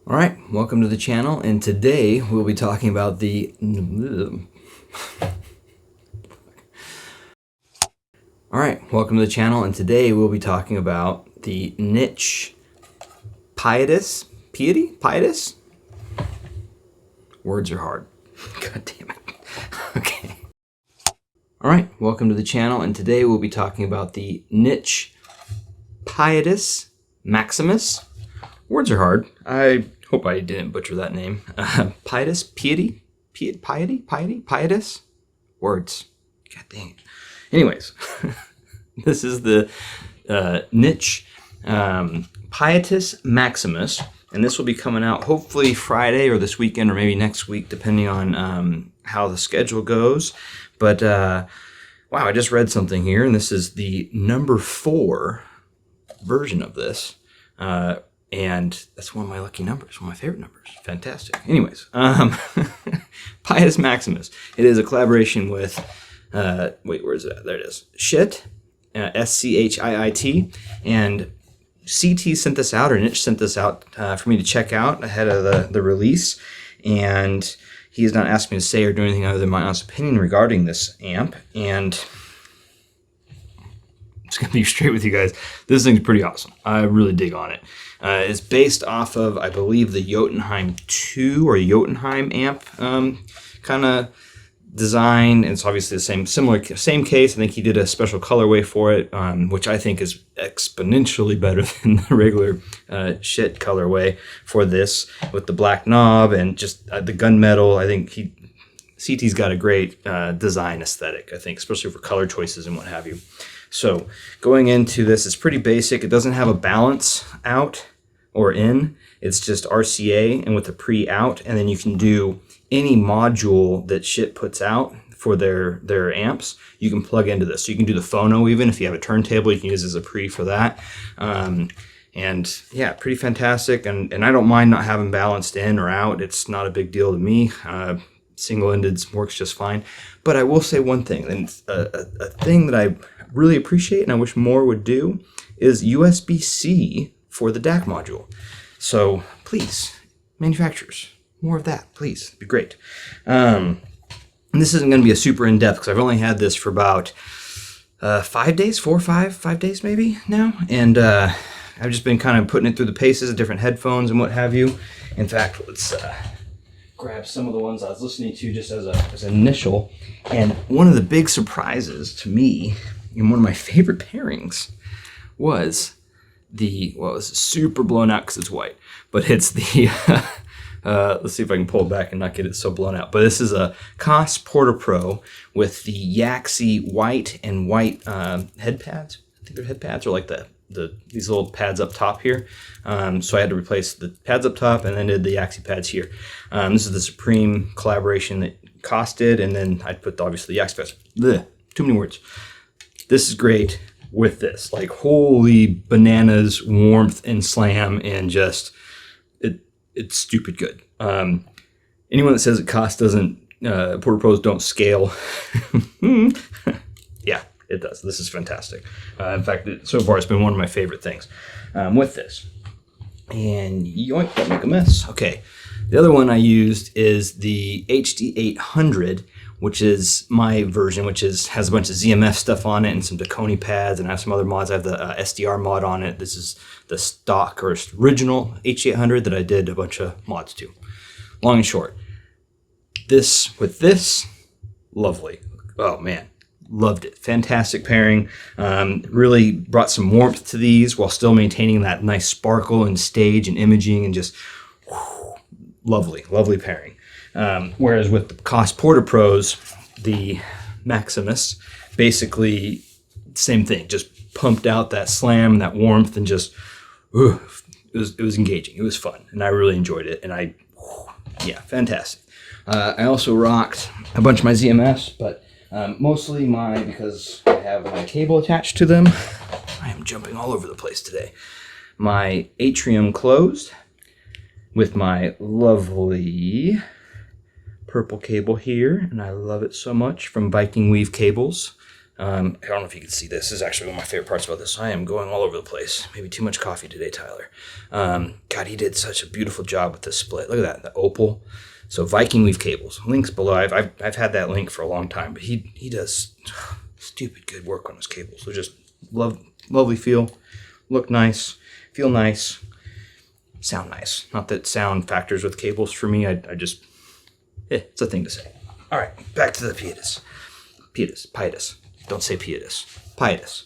All right, welcome to the channel, and today we'll be talking about the NITSCH Pietus. Words are hard. God damn it. Okay. All right, welcome to the channel, and today we'll be talking about the NITSCH Pietus Maximus. Words are hard. I hope I didn't butcher that name. Pietus? Words. God dang it. Anyways, this is the NITSCH Pietus Maximus, and this will be coming out hopefully Friday or this weekend or maybe next week, depending on how the schedule goes. But wow, I just read something here, and this is the number 4 version of this. And that's one of my lucky numbers, one of my favorite numbers. Fantastic. Anyways, Pietus Maximus. It is a collaboration with, wait, where is it? There it is. SCHIT, S-C-H-I-I-T, and CT sent this out, or NITSCH sent this out for me to check out ahead of the release. And he has not asked me to say or do anything other than my honest opinion regarding this amp. And I'm just going to be straight with you guys. This thing's pretty awesome. I really dig on it. It's based off of, I believe, the Jotunheim 2 or Jotunheim amp kind of design. And it's obviously the same case. I think he did a special colorway for it, which I think is exponentially better than the regular SCHIT colorway for this, with the black knob and just the gunmetal. I think CT's got a great design aesthetic, I think, especially for color choices and what have you. So going into this, it's pretty basic. It doesn't have a balance out or in. It's just RCA and with a pre-out, and then you can do any module that SCHIT puts out for their amps. You can plug into this. So you can do the phono even if you have a turntable. You can use it as a pre for that. And yeah, pretty fantastic. And I don't mind not having balanced in or out. It's not a big deal to me. Single-ended works just fine. But I will say one thing, and a thing that I really appreciate and I wish more would do is USB-C for the DAC module. So please, manufacturers, more of that, please. It'd be great. And this isn't going to be a super in-depth because I've only had this for about 5 days, 5 days maybe now. And I've just been kind of putting it through the paces of different headphones and what have you. In fact, let's grab some of the ones I was listening to just as an initial. And one of the big surprises to me, and one of my favorite pairings, was the, well, it's super blown out because it's white, but it's the, let's see if I can pull it back and not get it so blown out. But this is a COS Porta Pro with the Yaxi white and white head pads. I think they're head pads, or like these little pads up top here. So I had to replace the pads up top and then did the Yaxi pads here. This is the Supreme collaboration that COS did, and then I put obviously the Yaxi pads. Blech, too many words. This is great with this. Like, holy bananas, warmth and slam, and just, it's stupid good. Anyone that says that COS doesn't, Porta Pros don't scale, yeah, it does. This is fantastic. In fact, so far it's been one of my favorite things with this. And yoink, don't make a mess. Okay, the other one I used is the HD800, which is my version, which has a bunch of ZMF stuff on it and some Dakoni pads, and I have some other mods. I have the SDR mod on it. This is the stock or original HD800 that I did a bunch of mods to. Long and short, this with this, lovely. Oh man, loved it. Fantastic pairing. Really brought some warmth to these while still maintaining that nice sparkle and stage and imaging, and just whew, lovely pairing. Whereas with the COS Porta Pros, the Maximus, basically same thing, just pumped out that slam, that warmth, and just, it was engaging. It was fun, and I really enjoyed it. And yeah, fantastic. I also rocked a bunch of my ZMFs, but mostly because I have my cable attached to them. I am jumping all over the place today. My Atrium closed with my lovely purple cable here, and I love it so much, from Viking Weave Cables. I don't know if you can see this. This is actually one of my favorite parts about this. I am going all over the place. Maybe too much coffee today, Tyler. God, he did such a beautiful job with this split. Look at that, the opal. So Viking weave cables. Links below. I've had that link for a long time, but he does stupid good work on his cables. So just lovely feel, look nice, feel nice, sound nice. Not that sound factors with cables for me. I just, it's a thing to say. All right, back to the Pietus. Pietus. Don't say Pietus. Pietus.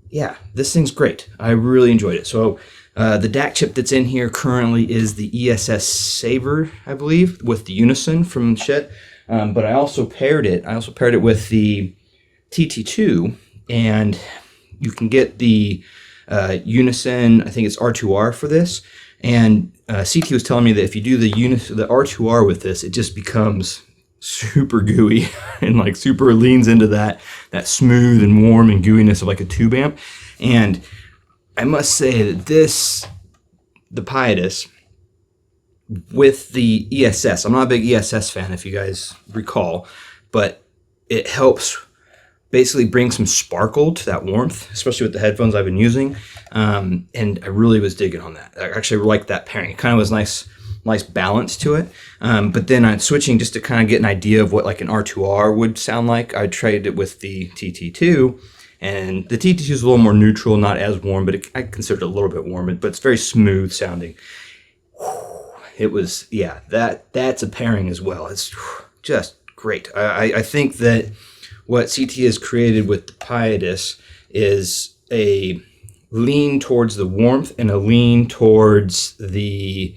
Yeah, this thing's great. I really enjoyed it. So the DAC chip that's in here currently is the ESS Saver, I believe, with the Unison from Shet. But I also paired it. With the TT2, and you can get the Unison. I think it's R2R for this. And CT was telling me that if you do the R2R with this, it just becomes super gooey and like super leans into that smooth and warm and gooiness of like a tube amp. And I must say that the Pietus with the ESS, I'm not a big ESS fan if you guys recall, but it helps basically bring some sparkle to that warmth, especially with the headphones I've been using. And I really was digging on that. I actually liked that pairing. It kind of was nice balance to it. But then I'm switching just to kind of get an idea of what like an R2R would sound like. I tried it with the TT2, and the TT2 is a little more neutral, not as warm, but I consider it a little bit warm, but it's very smooth sounding. It was, yeah, that's a pairing as well. It's just great. I think that what CT has created with the Pietus is a lean towards the warmth and a lean towards the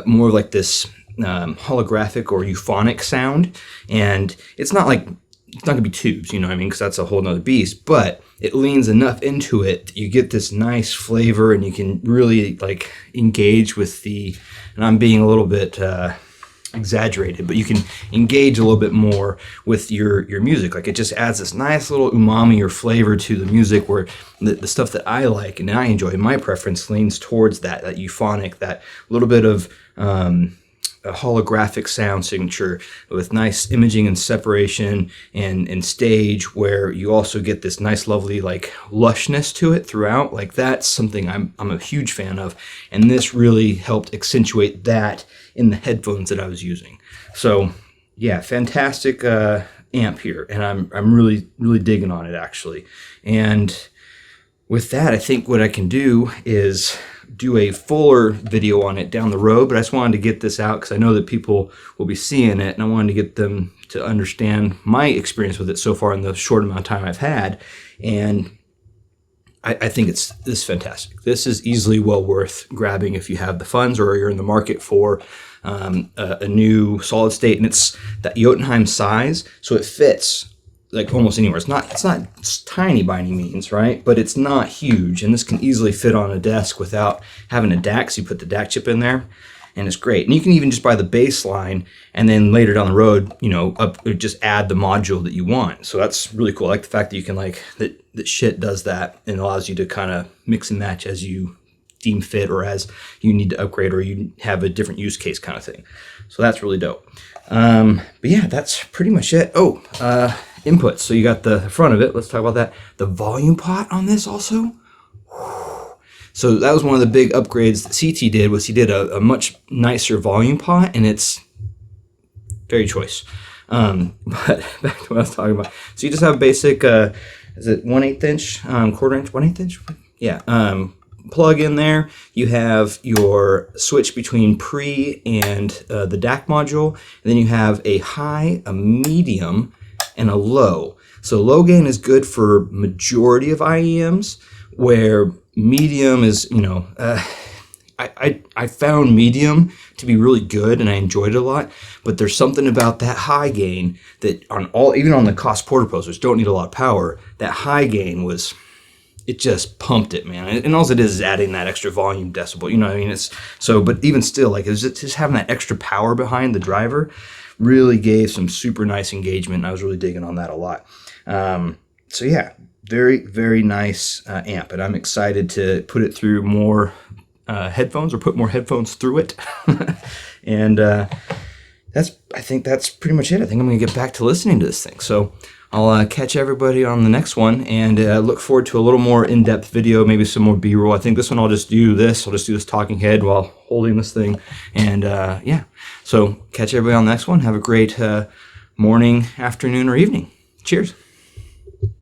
more like this holographic or euphonic sound. And it's not gonna be tubes, you know what I mean, because that's a whole nother beast, but it leans enough into it that you get this nice flavor, and you can really like engage with and I'm being a little bit exaggerated, but you can engage a little bit more with your music. Like, it just adds this nice little umami or flavor to the music, where the stuff that I like and I enjoy, my preference leans towards that euphonic, that little bit of a holographic sound signature with nice imaging and separation and stage, where you also get this nice lovely like lushness to it throughout. Like, that's something I'm a huge fan of, and this really helped accentuate that in the headphones that I was using. So yeah, fantastic amp here, and I'm really digging on it actually. And with that, I think what I can do is do a fuller video on it down the road, but I just wanted to get this out because I know that people will be seeing it, and I wanted to get them to understand my experience with it so far in the short amount of time I've had. And I think this is fantastic. This is easily well worth grabbing if you have the funds or you're in the market for a new solid state, and it's that Jotunheim size, so it fits like almost anywhere. It's not tiny by any means, right? But it's not huge, and this can easily fit on a desk without having a DAC. So you put the DAC chip in there, and it's great. And you can even just buy the bass line, and then later down the road, you know, just add the module that you want. So that's really cool. I like the fact that you can that Shet does that, and allows you to kind of mix and match as you deem fit, or as you need to upgrade, or you have a different use case kind of thing. So that's really dope. But yeah, that's pretty much it. Inputs. So you got the front of it. Let's talk about that. The volume pot on this also. So that was one of the big upgrades that CT did, was he did a much nicer volume pot, and it's very choice. But back to what I was talking about. So you just have basic, is it 1/8 inch, quarter inch, 1/8 inch? Yeah. Plug in there. You have your switch between pre and the DAC module. And then you have a high, a medium, and a low. So low gain is good for majority of IEMs, where medium is, you know, I found medium to be really good, and I enjoyed it a lot. But there's something about that high gain that even on the cost porter posters don't need a lot of power. That high gain it just pumped it, man. And all it is adding that extra volume decibel. You know what I mean? But even still, like, it's just having that extra power behind the driver really gave some super nice engagement, and I was really digging on that a lot. So yeah, very, very nice amp, and I'm excited to put it through more headphones, or put more headphones through it. And I think that's pretty much it. I think I'm going to get back to listening to this thing. So I'll catch everybody on the next one, and look forward to a little more in-depth video, maybe some more B-roll. I think this one I'll just do this talking head while holding this thing. And yeah, so catch everybody on the next one. Have a great morning, afternoon, or evening. Cheers.